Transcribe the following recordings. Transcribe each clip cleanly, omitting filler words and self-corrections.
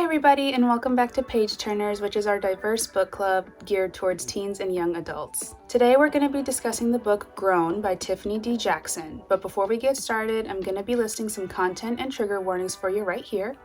everybody, and welcome back to Page Turners, which is our diverse book club geared towards teens and young adults. Today we're going to be discussing the book Grown by Tiffany D. Jackson, but before we get started, I'm going to be listing some content and trigger warnings for you right here.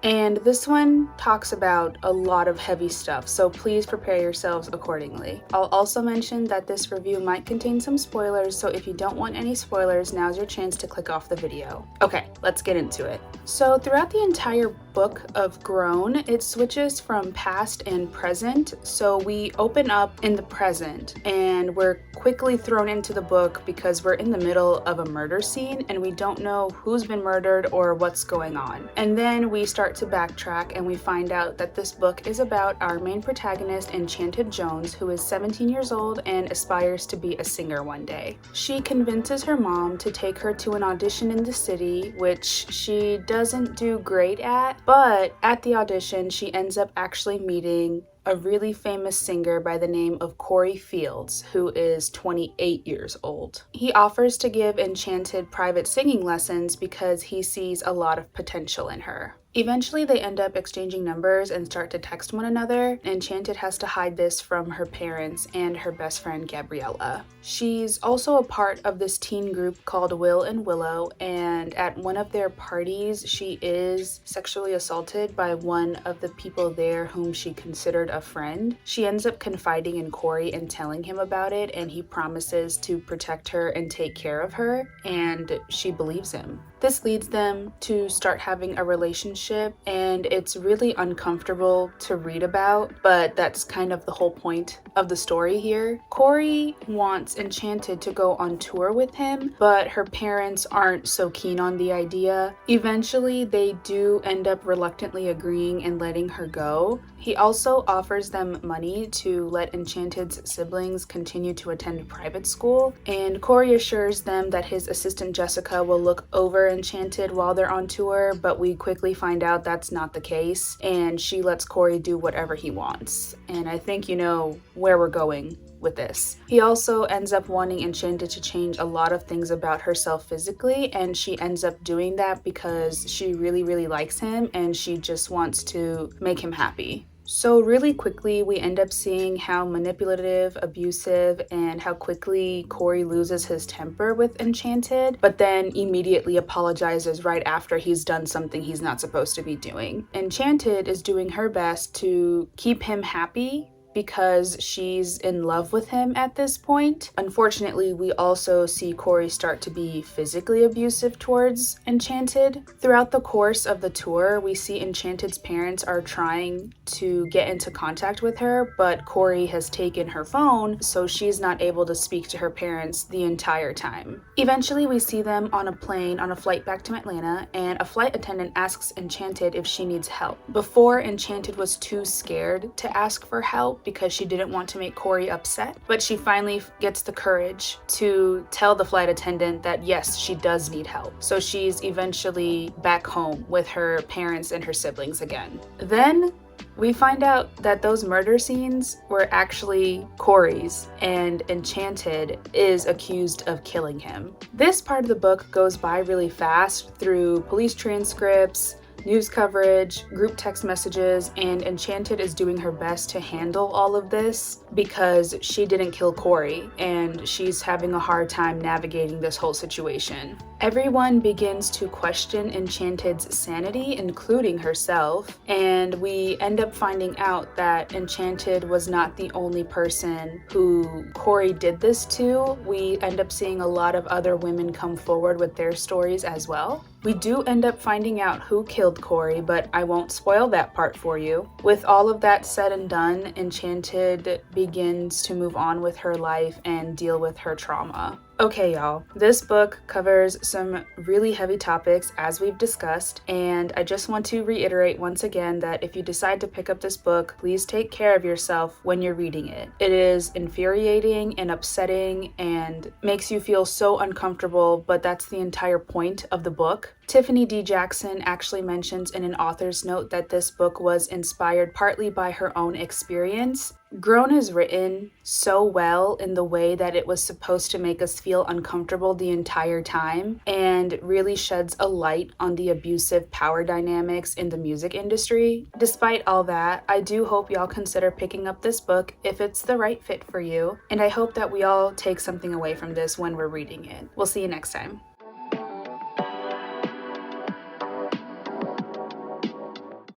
And this one talks about a lot of heavy stuff, so please prepare yourselves accordingly. I'll also mention that this review might contain some spoilers, so if you don't want any spoilers, now's your chance to click off the video. Okay, let's get into it. So throughout the entire book of Grown, it switches from past and present, so we open up in the present and we're quickly thrown into the book because we're in the middle of a murder scene and we don't know who's been murdered or what's going on. And then we start to backtrack and we find out that this book is about our main protagonist, Enchanted Jones, who is 17 years old and aspires to be a singer one day. She convinces her mom to take her to an audition in the city, which she doesn't do great at, but at the audition she ends up actually meeting a really famous singer by the name of Corey Fields, who is 28 years old. He offers to give Enchanted private singing lessons because he sees a lot of potential in her. Eventually, they end up exchanging numbers and start to text one another. Enchanted has to hide this from her parents and her best friend, Gabriella. She's also a part of this teen group called Will and Willow, and at one of their parties, she is sexually assaulted by one of the people there whom she considered a friend. She ends up confiding in Corey and telling him about it, and he promises to protect her and take care of her, and she believes him. This leads them to start having a relationship, and it's really uncomfortable to read about, but that's kind of the whole point of the story here. Corey wants Enchanted to go on tour with him, but her parents aren't so keen on the idea. Eventually, they do end up reluctantly agreeing and letting her go. He also offers them money to let Enchanted's siblings continue to attend private school, and Corey assures them that his assistant Jessica will look over Enchanted while they're on tour, but we quickly find out that's not the case, and she lets Corey do whatever he wants. And I think you know where we're going with this. He also ends up wanting Enchanted to change a lot of things about herself physically, and she ends up doing that because she really likes him and she just wants to make him happy. So really quickly, we end up seeing how manipulative, abusive, and how quickly Corey loses his temper with Enchanted, but then immediately apologizes right after he's done something he's not supposed to be doing. Enchanted is doing her best to keep him happy because she's in love with him at this point. Unfortunately, we also see Corey start to be physically abusive towards Enchanted. Throughout the course of the tour, we see Enchanted's parents are trying to get into contact with her, but Corey has taken her phone, so she's not able to speak to her parents the entire time. Eventually, we see them on a plane on a flight back to Atlanta, and a flight attendant asks Enchanted if she needs help. Before, Enchanted was too scared to ask for help because she didn't want to make Corey upset, but she finally gets the courage to tell the flight attendant that yes, she does need help. So she's eventually back home with her parents and her siblings again. Then we find out that those murder scenes were actually Corey's, and Enchanted is accused of killing him. This part of the book goes by really fast through police transcripts, news coverage, group text messages, and Enchanted is doing her best to handle all of this because she didn't kill Corey and she's having a hard time navigating this whole situation. Everyone begins to question Enchanted's sanity, including herself, and we end up finding out that Enchanted was not the only person who Corey did this to. We end up seeing a lot of other women come forward with their stories as well. We do end up finding out who killed Corey, but I won't spoil that part for you. With all of that said and done, Enchanted begins to move on with her life and deal with her trauma. Okay, y'all, this book covers some really heavy topics as we've discussed, and I just want to reiterate once again that if you decide to pick up this book, please take care of yourself when you're reading it. It is infuriating and upsetting and makes you feel so uncomfortable, but that's the entire point of the book, Tiffany D. Jackson actually mentions in an author's note that this book was inspired partly by her own experience. Grown is written so well in the way that it was supposed to make us feel uncomfortable the entire time and really sheds a light on the abusive power dynamics in the music industry. Despite all that, I do hope y'all consider picking up this book if it's the right fit for you, and I hope that we all take something away from this when we're reading it. We'll see you next time.